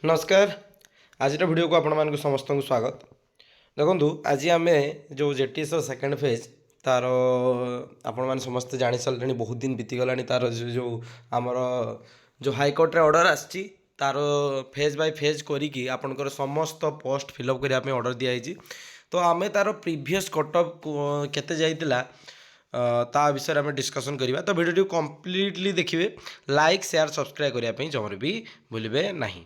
नमस्कार। आज वीडियो को आपण समस्त को स्वागत। देखो आज आम जो जेटीएस सेकेंड फेज तार आपण मैंने समस्त जानी सारे बहुत दिन बीतीगला तार जो आमर जो हाईकोर्ट रे ऑर्डर आसी तार फेज बाय फेज करी आपणकर समस्त पोस्ट फिलअप करने ऑर्डर दिखाई। तो आम तार प्रीवियस कटअप केते जाइतिला ता विषय में डिस्कसन करवा। तो वीडियो कंप्लीटली देखिए, लाइक शेयर सब्सक्राइब करने जमार भी भूलिए नहीं।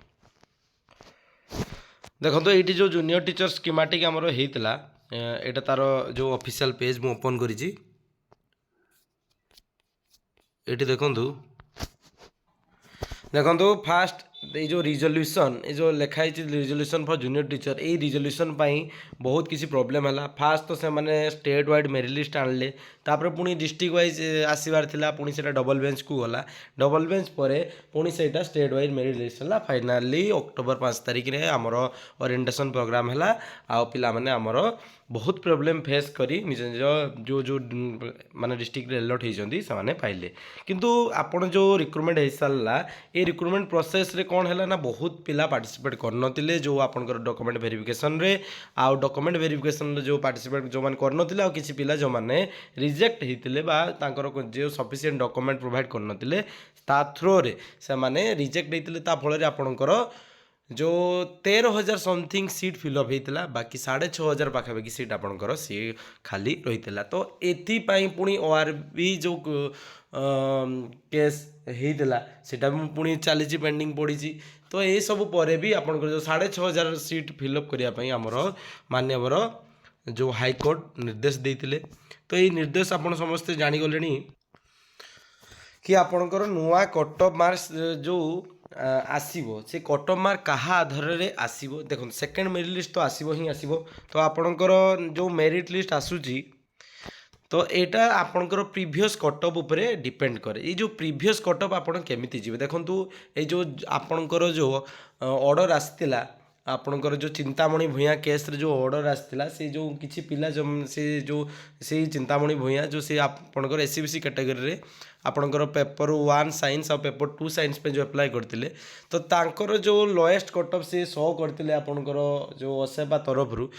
देखो ये जो जूनियर टीचर स्कीमेटिक आमर होता यहाँ तार जो ऑफिशियल पेज मु ओपन करी देखो फास्ट ये जो रिजोल्यूशन ये जो लिखाई रिजोल्यूशन फॉर जूनियर टीचर ये रिजोल्यूशन बहुत किसी प्रॉब्लम है। फास्ट तो से मैंने स्टेट वाइड मेरिट लिस्ट आणले, तापर पुणी डिस्ट्रिक्ट वाइज आसबार था, पुणी से डबल बेंच को गला, डबल बेंच पर पुणी से स्टेट वाइज मेरिट लिस्ट है। फाइनाली अक्टोबर 5 तारिख में आमर ओरिएंटेशन प्रोग्राम है। आ पिला माने आमर बहुत प्रोब्लेम फेस करी निज निज जो जो माने डिस्ट्रिक्ट अलॉट होती से पाइले। किंतु आपण जो रिक्रुटमेंट हो सारा ये रिक्रुटमेंट प्रोसेस रे कौन है ना बहुत पिला पार्टिसिपेट करनतिले जो आपनकर डॉक्यूमेंट वेरिफिकेशन रे आउ डॉक्यूमेंट वेरिफिकेशन जो पार्टिसिपेट जो मान करनतिले आ किछि पिला जो माने रिजेक्ट हेतिले बा तांकर जो सफिशिएंट डॉक्यूमेंट प्रोवाइड करनतिले ता थ्रो रे से माने रिजेक्ट हेतिले ता फल रे आपनकर जो 13,000 समथिंग सीट फिलअप होता, बाकी 6,500 पाखापाखि सीट आपंकर सी खाली रही है। तो एपाई पुणी ORB जो केस होता सीटा पुणी चली पेंडिंग पड़ी। तो ये सब पर भी आपंकर जो 6,500 सीट फिलअप करने आमर मान्यवर जो हाईकोर्ट निर्देश देते। तो ये निर्देश आप समस्ते जानीगले कि आपणकर नुआ कटअफ मार्क्स जो आसीबो से कटअफ मार्क कहा आधार रे आसीबो। देखो सेकेंड मेरिट लिस्ट तो आसीबो ही आसीबो। तो आपणकर जो मेरिट लिस्ट आसूची तो यहाँ आपणकर प्रीवियस कटअफ उपरे डिपेंड करे। ये जो प्रीवियस कटअफ आपण केमिति जीवे देखंतु ये जो आपणकर जो ऑर्डर आसतिला आपणकर जो चिंतामणि भूया केस रे जो ऑर्डर आसतिला से जो किछि पिला से चिंतामणि भूया जो से आपणकर एससीबीसी कैटेगरी रे आपणकर पेपर 1 साइंस और पेपर 2 साइंस पे जो अप्लाई करते तो तांकर जो लोएस्ट कटअफ से शो करते आपणकर जो असेबा तरफ रू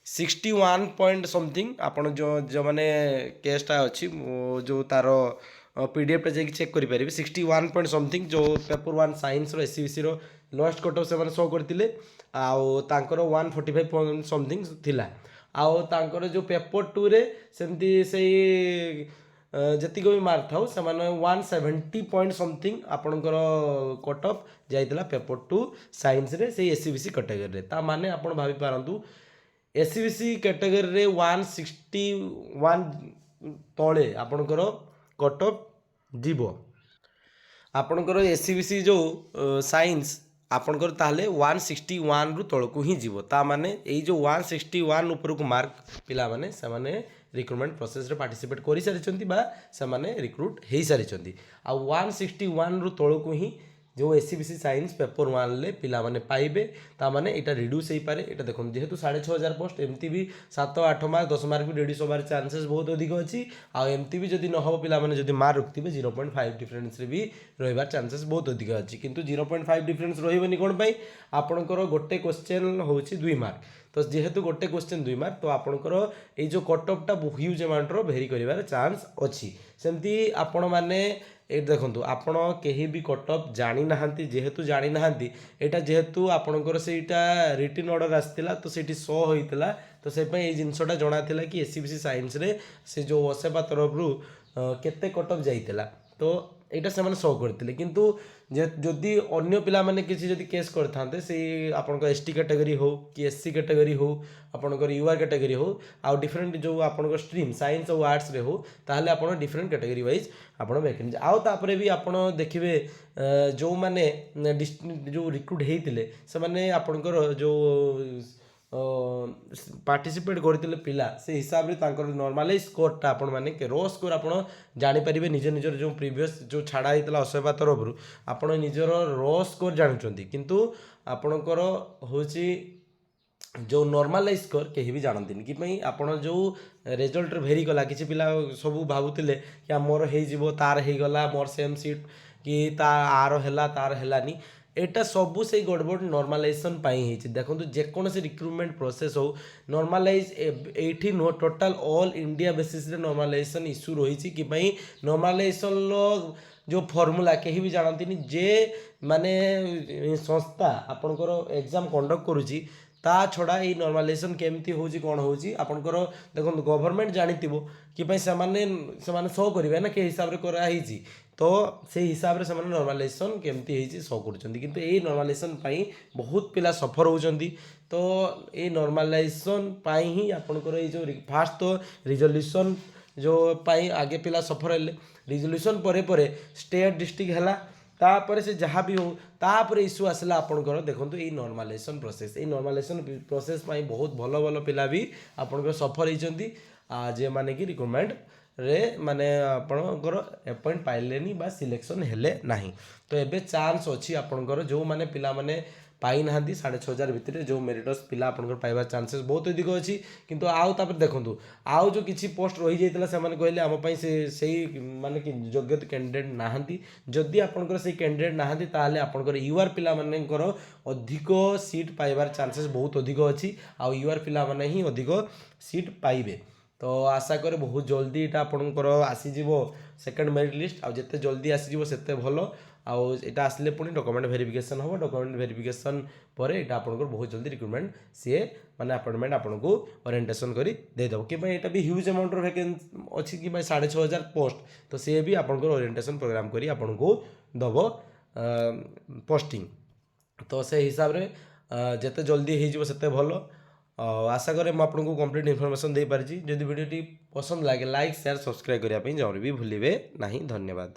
61 पॉइंट समथिंग आपन जो मैंने केसटा अच्छी जो तार पीडीएफ पे जाकि चेक करेंगे 61 पॉइंट समथिंग जो paper 1 science SCBC lowest cutoff से शो करते आउ तांकर 145 पॉइंट समथिंग थिला। आउ तांकर जो पेपर 2 रे सेमती से जति भी मार्क था से 170 पॉइंट समथिंग आपणकर कटअफ जाइला पेपर 2 साइंस रे से एससीबीसी कैटेगरी रे। ता माने आपण भाभी पारंतु एससीबीसी कैटेगरी रे 161 तले आपणकर कटअफ जीवो। आपणकर एससीबीसी जो साइंस आपणकर ताहले 161 रु तलकू ही जीवो। ता माने एई जो 161 ऊपर को मार्क पिला माने से माने रिक्रुटमेंट प्रोसेस रे पार्टिसिपेट करि सारिचंती बा से माने रिक्रुट हेई सारिचंती। आ 161 रु तलकू ही जो एससीबीसी साइंस पेपर 1 ले पिला माने पाइबे। ता माने एटा रिड्यूस हेई पारे। एटा देखो जेहेतु 6,500 पोस्ट एमती भी 7-8 मार्क 10 मार्क भी रिड्यूस होबार चांसेस बहुत अधिक अछि। आ एमती भी जदी न हो पिला माने जदी मार्क रखतिबे 0.5 डिफरेंस रे भी रहबार चांसेस बहुत अधिक अछि। किंतु 0.5 डिफरेंस रहिबनी कोन पई आपनकर गोटे क्वेश्चन होछि 2 मार्क। तो जेहेतु गोटे क्वेश्चन 2 मार्क तो आपनकर ए जो कटअफटा ह्यूज अमाउंट रो भेरी करिवार चांस अछि। सेमती आपण माने ये देखो आपण कहीं भी कटअफ जानी नाहांती जेहेतु जानी नाहांती एटा जेहेतु आपणकर सेटा रिटन ऑर्डर आसतिला तो सेठी शो होइतिला। तो से पई ए जिंसटा जणा थिला कि एससीबीसी साइंस रे से जो असेबा तरफ रु केते कटअफ जाइतिला तो एटा से माने शो करतिले। किंतु जदि अन्य पिला माने किसी जदि केस करथांते से आपनकर एसटी कैटेगरी हो कि एससी कैटेगरी हो आपनकर यूआर कैटेगरी हो आ डिफरेंट जो आपनकर स्ट्रीम साइंस और आर्ट्स रे हो ताहले आपन डिफरेंट कैटेगरी वाइज आपन वैकेंसी आउ तापरे भी आपन देखिबे जो माने जो रिक्रूट हेतिले से माने आपनकर जो पार्टिसिपेट करते पिला से हिसाब रे तांकर नॉर्मलाइज स्कोरटा आपण माने के रो स्कोर आपण जानि परिबे निज निजर जो प्रीवियस जो छाड़ा हेतला असेबा तरफ रु आपण निजर रो स्कोर जानुचंती। किंतु आपणकर होची जो नॉर्मलाइज स्कोर कहीं भी जानती कि आपड़ जो रिजल्ट भेरी गला किसी पिला सब भावुले कि मोर हो तार हो गला मोर सेम सीट कि आर है तार है एटा सबू से गड़बड़ नॉर्मलाइजेशन देखो जेकोसी रिक्रुटमेंट प्रोसेस हो नॉर्मलाइज एठी नो टोटल ऑल इंडिया बेसिस रे नॉर्मलाइजेशन इश्यू रही कि नॉर्मलाइजेशन जो फॉर्मूला कहीं भी जानती जे माने संस्था आपणकर एग्जाम कंडक्ट करुच्ची ता छड़ा ये नॉर्मलाइजेशन केमती होची कौन होची आपणकर देखो गवर्नमेंट जानिथिबो कि भाई से शो करेंगे ना के हिसाब से कराई तो से हिसाब से नॉर्मलाइजेशन केमती शो करुँच किंतु ये नॉर्मलाइजेशन बहुत पिला सफर होती तो ये नॉर्मलाइजेशन ही आपणकर ये जो फास्ट तो रिजोल्यूशन जो आगे पिला सफर हेले रिजोल्यूशन पर स्टेट डिस्ट्रिक्ट है तापर से जहाँ भी हो तापर इश्यू आसला आपणकर देखो ये नॉर्मलाइजेशन प्रोसेस ये नॉर्मलाइजेशन प्रोसेस बहुत भल भल पिला भी आपणकर सफर होती जे माने कि रिक्रुटमेंट रे माने आपणकर अपॉइंट पाइलेनी बा सिलेक्शन हेले नाही तो एबे चांस अच्छी आपणकर जो माने पिला माने पाई ना 6,500 भितर जो मेरिटस पिला आपणकर पाइबा चांसेस बहुत अधिक अच्छी किंतु आउ तापर देखंतु आउ जो किछि पोस्ट रही जाइतला से माने कहले हम पई से माने कि योग्य कैंडिडेट नाहंती जदि आपणकर से कैंडिडेट नाहंती ताले आपणकर यूआर पिला मानेकर अधिक सीट पाइबार चांसेस बहुत अधिक अच्छी आउ यूआर पिला माने ही अधिक सीट पाइबे तो आशा करे बहुत जल्दी यहाँ आपणकर आसीज सेकेंड मेरिट लिस्ट आउ जिते जल्दी आसीज सेते भल आउ यहाँ आसले पुणी डॉक्यूमेंट वेरिफिकेशन हम डॉक्यूमेंट वेरिफिकेशन पर यहाँ आपंकर बहुत जल्दी रिक्रुटमेंट सी माने अपॉइंटमेंट आपको ओरिएंटेशन कर देदेव कि यहाँ भी ह्यूज अमाउंट वैकेंसी अच्छी कि 6,500 पोस्ट तो सी भी आपंकर ओरिएंटेशन प्रोग्राम करी आपको दब पोस्टिंग तो से हिसाब रे जिते जल्दी होते भल आशा करें मुझे आपको कंप्लीट इनफॉरमेशन दे पारिछि जदि वीडियो पसंद लगे लाइक शेयर सब्सक्राइब करने जरूर भी भूलिए ना धन्यवाद।